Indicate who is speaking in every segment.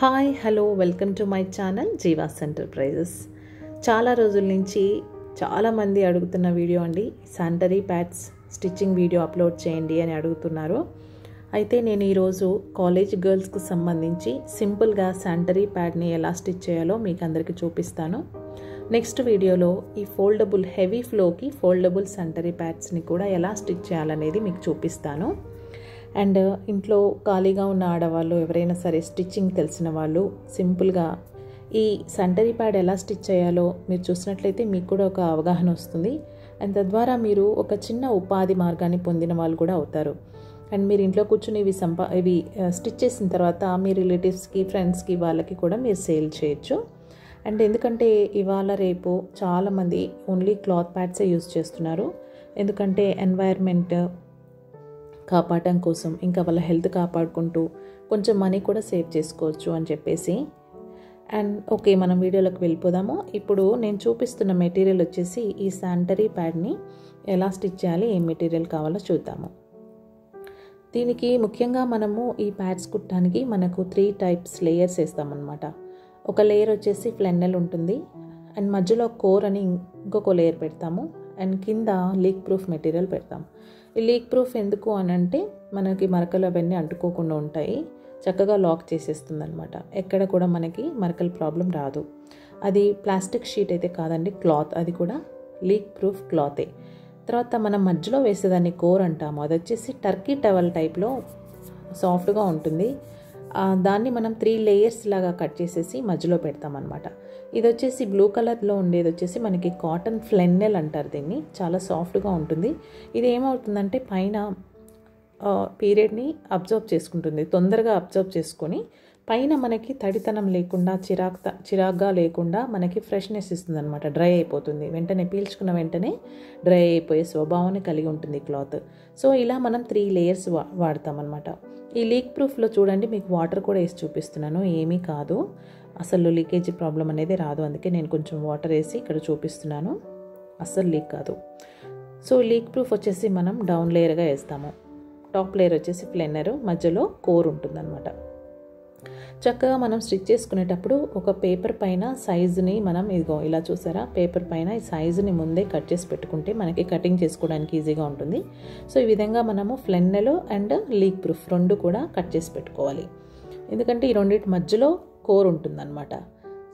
Speaker 1: Hi hello welcome to my channel jivas enterprises. చాలా రోజుల నుంచి చాలామంది అడుగుతున్న వీడియో అండి, sanitary pads stitching video upload చేయండి అని అడుగుతున్నారు. అయితే నేను ఈరోజు కాలేజ్ గర్ల్స్కి సంబంధించి సింపుల్గా శానిటరీ ప్యాడ్ని ఎలా స్టిచ్ చేయాలో మీకు అందరికీ చూపిస్తాను. నెక్స్ట్ వీడియోలో ఈ ఫోల్డబుల్ హెవీ ఫ్లోకి ఫోల్డబుల్ శానిటరీ ప్యాడ్స్ని కూడా ఎలా స్టిచ్ చేయాలనేది మీకు చూపిస్తాను. అండ్ ఇంట్లో ఖాళీగా ఉన్న ఆడవాళ్ళు ఎవరైనా సరే స్టిచ్చింగ్ తెలిసిన వాళ్ళు సింపుల్గా ఈ శానిటరీ ప్యాడ్ ఎలా స్టిచ్ చేయాలో మీరు చూసినట్లయితే మీకు కూడా ఒక అవగాహన వస్తుంది. అండ్ తద్వారా మీరు ఒక చిన్న ఉపాధి మార్గాన్ని పొందిన వాళ్ళు కూడా అవుతారు. అండ్ మీరు ఇంట్లో కూర్చుని ఇవి స్టిచ్ చేసిన తర్వాత మీ రిలేటివ్స్కి, ఫ్రెండ్స్కి, వాళ్ళకి కూడా మీరు సేల్ చేయొచ్చు. అండ్ ఎందుకంటే ఇవాళ రేపు చాలామంది ఓన్లీ క్లాత్ ప్యాడ్సే యూజ్ చేస్తున్నారు. ఎందుకంటే ఎన్వైర్న్మెంట్ కాపాడటం కోసం, ఇంకా వాళ్ళ హెల్త్ కాపాడుకుంటూ కొంచెం మనీ కూడా సేవ్ చేసుకోవచ్చు అని చెప్పేసి. అండ్ ఓకే, మనం వీడియోలోకి వెళ్ళిపోదాము. ఇప్పుడు నేను చూపిస్తున్న మెటీరియల్ వచ్చేసి ఈ శానిటరీ ప్యాడ్ని ఎలా స్టిచ్ చేయాలి, ఏం మెటీరియల్ కావాలో చూద్దాము. దీనికి ముఖ్యంగా మనము ఈ ప్యాడ్స్ కుట్టడానికి మనకు 3 టైప్స్ లేయర్స్ వేస్తామన్నమాట. ఒక లేయర్ వచ్చేసి ఫ్లెన్నెల్ ఉంటుంది, అండ్ మధ్యలో కోర్ అని ఇంకొక లేయర్ పెడతాము, అండ్ కింద లీక్ ప్రూఫ్ మెటీరియల్ పెడతాము. ఈ లీక్ ప్రూఫ్ ఎందుకు అని అంటే మనకి మరకలు అవన్నీ అంటుకోకుండా ఉంటాయి, చక్కగా లాక్ చేసేస్తుంది అనమాట. ఎక్కడ కూడా మనకి మరకల ప్రాబ్లం రాదు. అది ప్లాస్టిక్ షీట్ అయితే కాదండి, క్లాత్, అది కూడా లీక్ ప్రూఫ్ క్లాతే. తర్వాత మనం మధ్యలో వేసేదాన్ని కోర్ అంటాము. అది వచ్చేసి టర్కీ టవల్ టైప్లో సాఫ్ట్గా ఉంటుంది. దాన్ని మనం 3 లేయర్స్ లాగా కట్ చేసేసి మధ్యలో పెడతామన్నమాట. ఇది వచ్చేసి బ్లూ కలర్లో ఉండేది వచ్చేసి మనకి కాటన్ ఫ్లెన్నెల్ అంటారు దీన్ని. చాలా సాఫ్ట్గా ఉంటుంది. ఇది ఏమవుతుందంటే పైన పీరియడ్ని అబ్జర్వ్ చేసుకుంటుంది, తొందరగా అబ్జర్వ్ చేసుకొని పైన మనకి తడితనం లేకుండా చిరాగ్గా లేకుండా మనకి ఫ్రెష్నెస్ ఇస్తుంది అనమాట. డ్రై అయిపోతుంది వెంటనే, పీల్చుకున్న వెంటనే డ్రై అయిపోయే స్వభావాన్ని కలిగి ఉంటుంది క్లాత్. సో ఇలా మనం 3 లేయర్స్ వాడతామన్నమాట. ఈ లీక్ ప్రూఫ్లో చూడండి, మీకు వాటర్ కూడా వేసి చూపిస్తున్నాను. ఏమీ కాదు, అసలు లీకేజీ ప్రాబ్లం అనేది రాదు. అందుకే నేను కొంచెం వాటర్ వేసి ఇక్కడ చూపిస్తున్నాను. అస్సలు లీక్ కాదు. సో లీక్ ప్రూఫ్ వచ్చేసి మనం డౌన్ లేయర్గా వేస్తాము. టాప్ లేయర్ వచ్చేసి ఫ్లెన్నర్, మధ్యలో కోర్ ఉంటుందన్నమాట. చక్కగా మనం స్టిచ్ చేసుకునేటప్పుడు ఒక పేపర్ పైన సైజుని మనం ఇలా చూసారా, పేపర్ పైన ఈ సైజుని ముందే కట్ చేసి పెట్టుకుంటే మనకి కటింగ్ చేసుకోవడానికి ఈజీగా ఉంటుంది. సో ఈ విధంగా మనము ఫ్లెన్నెల్ అండ్ లీక్ ప్రూఫ్ 2 కూడా కట్ చేసి పెట్టుకోవాలి. ఎందుకంటే ఈ రెండింటి మధ్యలో కోర్ ఉంటుందన్నమాట.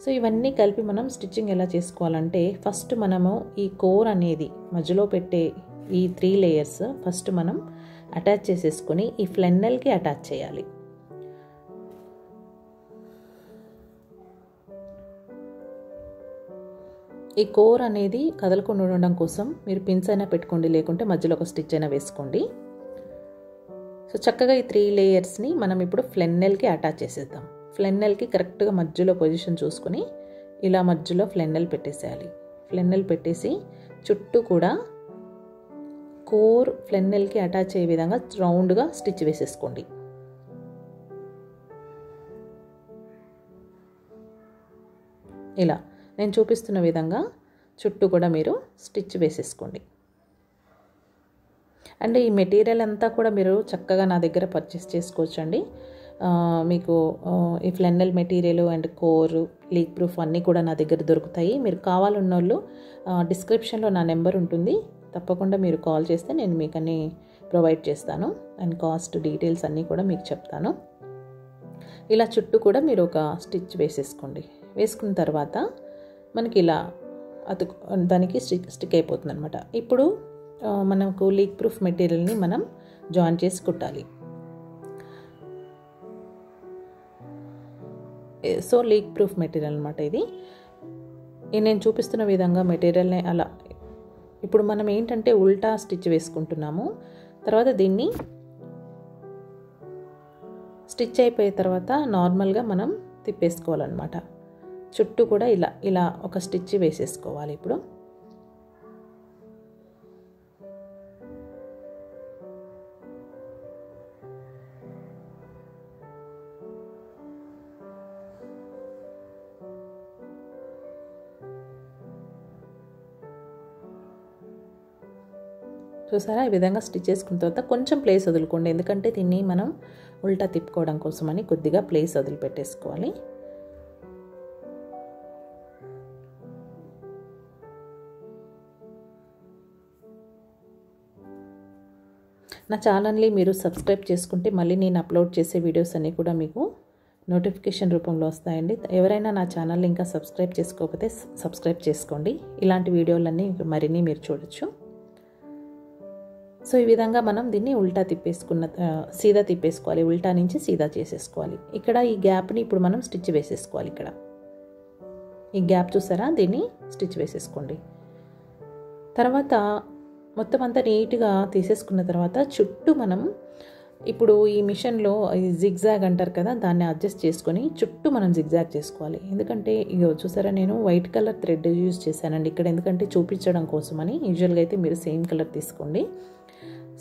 Speaker 1: సో ఇవన్నీ కలిపి మనం స్టిచ్చింగ్ ఎలా చేసుకోవాలంటే, ఫస్ట్ మనము ఈ కోర్ అనేది మధ్యలో పెట్టే ఈ 3 లేయర్స్ ఫస్ట్ మనం అటాచ్ చేసేసుకొని ఈ ఫ్లెన్నెల్కి అటాచ్ చేయాలి. ఈ కోర్ అనేది కదలకుండా ఉండడం కోసం మీరు పిన్స్ అయినా పెట్టుకోండి, లేకుంటే మధ్యలో ఒక స్టిచ్ అయినా వేసుకోండి. సో చక్కగా ఈ 3 లేయర్స్ని మనం ఇప్పుడు ఫ్లెన్నెల్కి అటాచ్ చేసేద్దాం. ఫ్లెన్నెల్కి కరెక్ట్గా మధ్యలో పొజిషన్ చూసుకొని ఇలా మధ్యలో ఫ్లెన్నెల్ పెట్టేసేయాలి. ఫ్లెన్నెల్ పెట్టేసి చుట్టూ కూడా కోర్ ఫ్లెన్నెల్కి అటాచ్ అయ్యే విధంగా రౌండ్గా స్టిచ్ వేసేసుకోండి. ఇలా నేను చూపిస్తున్న విధంగా చుట్టూ కూడా మీరు స్టిచ్ వేసేసుకోండి. అండ్ ఈ మెటీరియల్ అంతా కూడా మీరు చక్కగా నా దగ్గర పర్చేస్ చేసుకోవచ్చండి. మీకు ఈ flannel material and core, leak proof అన్నీ కూడా నా దగ్గర దొరుకుతాయి. మీరు కావాలన్న వాళ్ళు డిస్క్రిప్షన్లో నా నెంబర్ ఉంటుంది, తప్పకుండా మీరు కాల్ చేస్తే నేను మీకు అన్నీ ప్రొవైడ్ చేస్తాను. అండ్ కాస్ట్ డీటెయిల్స్ అన్నీ కూడా మీకు చెప్తాను. ఇలా చుట్టూ కూడా మీరు ఒక స్టిచ్ వేసేసుకోండి. వేసుకున్న తర్వాత మనకి ఇలా దానికి స్టిక్ అయిపోతుంది అనమాట. ఇప్పుడు మనకు లీక్ ప్రూఫ్ మెటీరియల్ని మనం జాయిన్ చేసి కుట్టాలి. సో లీక్ ప్రూఫ్ మెటీరియల్ అనమాట ఇది. నేను చూపిస్తున్న విధంగా మెటీరియల్ని అలా ఇప్పుడు మనం ఏంటంటే ఉల్టా స్టిచ్ వేసుకుంటున్నాము. తర్వాత దీన్ని స్టిచ్ అయిపోయిన తర్వాత నార్మల్గా మనం తిప్పేసుకోవాలన్నమాట. చుట్టూ కూడా ఇలా ఒక స్టిచ్ వేసేసుకోవాలి. ఇప్పుడు చూసారా, ఈ విధంగా స్టిచ్ చేసుకున్న తర్వాత కొంచెం ప్లేస్ వదులుకోండి, ఎందుకంటే దీన్ని మనం ఉల్టా తిప్పుకోవడం కోసమని కొద్దిగా ప్లేస్ వదిలిపెట్టేసుకోవాలి. నా ఛానల్ని మీరు సబ్స్క్రైబ్ చేసుకుంటే మళ్ళీ నేను అప్లోడ్ చేసే వీడియోస్ అన్నీ కూడా మీకు నోటిఫికేషన్ రూపంలో వస్తాయండి. ఎవరైనా నా ఛానల్ని ఇంకా సబ్స్క్రైబ్ చేసుకోకపోతే సబ్స్క్రైబ్ చేసుకోండి. ఇలాంటి వీడియోలన్నీ మరిన్ని మీరు చూడొచ్చు. సో ఈ విధంగా మనం దీన్ని ఉల్టా సీదా తిప్పేసుకోవాలి. ఉల్టా నుంచి సీదా చేసేసుకోవాలి. ఇక్కడ ఈ గ్యాప్ని ఇప్పుడు మనం స్టిచ్ వేసేసుకోవాలి. ఇక్కడ ఈ గ్యాప్ చూసారా, దీన్ని స్టిచ్ వేసేసుకోండి. తర్వాత మొత్తం అంతా నీట్గా తీసేసుకున్న తర్వాత చుట్టూ మనం ఇప్పుడు ఈ మిషన్లో జిగ్జాగ్ అంటారు కదా, దాన్ని అడ్జస్ట్ చేసుకొని చుట్టూ మనం జిగ్జాగ్ చేసుకోవాలి. ఎందుకంటే ఇగో చూసారా, నేను వైట్ కలర్ థ్రెడ్ యూజ్ చేశానండి ఇక్కడ, ఎందుకంటే చూపించడం కోసమని. యూజువల్గా అయితే మీరు సేమ్ కలర్ తీసుకోండి.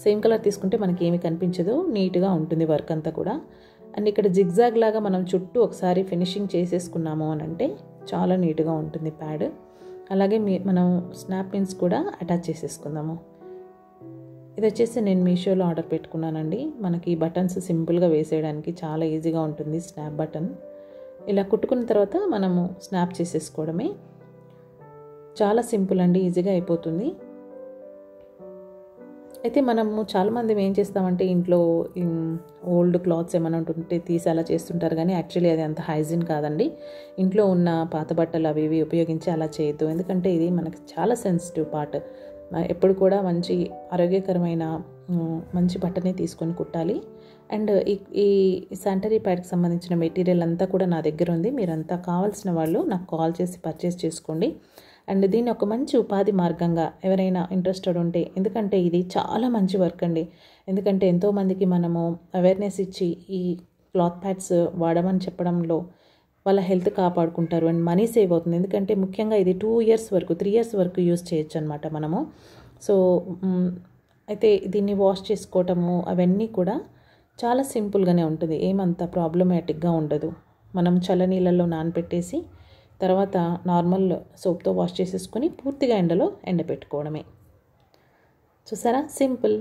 Speaker 1: సేమ్ కలర్ తీసుకుంటే మనకి ఏమి కనిపించదు, నీట్గా ఉంటుంది వర్క్ అంతా కూడా. అండ్ ఇక్కడ జిగ్జాగ్ లాగా మనం చుట్టూ ఒకసారి ఫినిషింగ్ చేసేసుకున్నాము అని అంటే చాలా నీట్గా ఉంటుంది ప్యాడ్. అలాగే మనం స్నాప్ పిన్స్ కూడా అటాచ్ చేసేసుకుందాము. ఇది వచ్చేసి నేను మీషోలో ఆర్డర్ పెట్టుకున్నానండి. మనకి బటన్స్ సింపుల్గా వేసేయడానికి చాలా ఈజీగా ఉంటుంది స్నాప్ బటన్. ఇలా కుట్టుకున్న తర్వాత మనము స్నాప్ చేసేసుకోవడమే. చాలా సింపుల్ అండి, ఈజీగా అయిపోతుంది. అయితే మనము చాలామంది ఏం చేస్తామంటే ఇంట్లో ఓల్డ్ క్లాత్స్ ఏమైనా ఉంటుంటే తీసి అలా చేస్తుంటారు, కానీ యాక్చువల్లీ అది అంత హైజీన్ కాదండి. ఇంట్లో ఉన్న పాత బట్టలు అవి ఇవి ఉపయోగించి అలా చేయొద్దు, ఎందుకంటే ఇది మనకి చాలా సెన్సిటివ్ పార్ట్. ఎప్పుడు కూడా మంచి ఆరోగ్యకరమైన మంచి బట్టనే తీసుకొని కుట్టాలి. అండ్ ఈ శానిటరీ ప్యాడ్కి సంబంధించిన మెటీరియల్ అంతా కూడా నా దగ్గర ఉంది. మీరంతా కావాల్సిన వాళ్ళు నాకు కాల్ చేసి పర్చేస్ చేసుకోండి. అండ్ దీన్ని ఒక మంచి ఉపాధి మార్గంగా ఎవరైనా ఇంట్రెస్టెడ్ ఉంటే, ఎందుకంటే ఇది చాలా మంచి వర్క్ అండి. ఎందుకంటే ఎంతోమందికి మనము అవేర్నెస్ ఇచ్చి ఈ క్లాత్ ప్యాడ్స్ వాడమని చెప్పడంలో వాళ్ళ హెల్త్ కాపాడుకుంటారు అండ్ మనీ సేవ్ అవుతుంది. ఎందుకంటే ముఖ్యంగా ఇది 3 ఇయర్స్ వరకు యూజ్ చేయొచ్చు అనమాట మనము. సో అయితే దీన్ని వాష్ చేసుకోవటము అవన్నీ కూడా చాలా సింపుల్గానే ఉంటుంది, ఏమంత ప్రాబ్లమాటిక్గా ఉండదు. మనం చల్లనీళ్ళల్లో నానబెట్టేసి తర్వాత నార్మల్ సోప్తో వాష్ చేసేసుకొని పూర్తిగా ఎండలో ఎండబెట్టుకోవడమే. చూసారా, సింపుల్.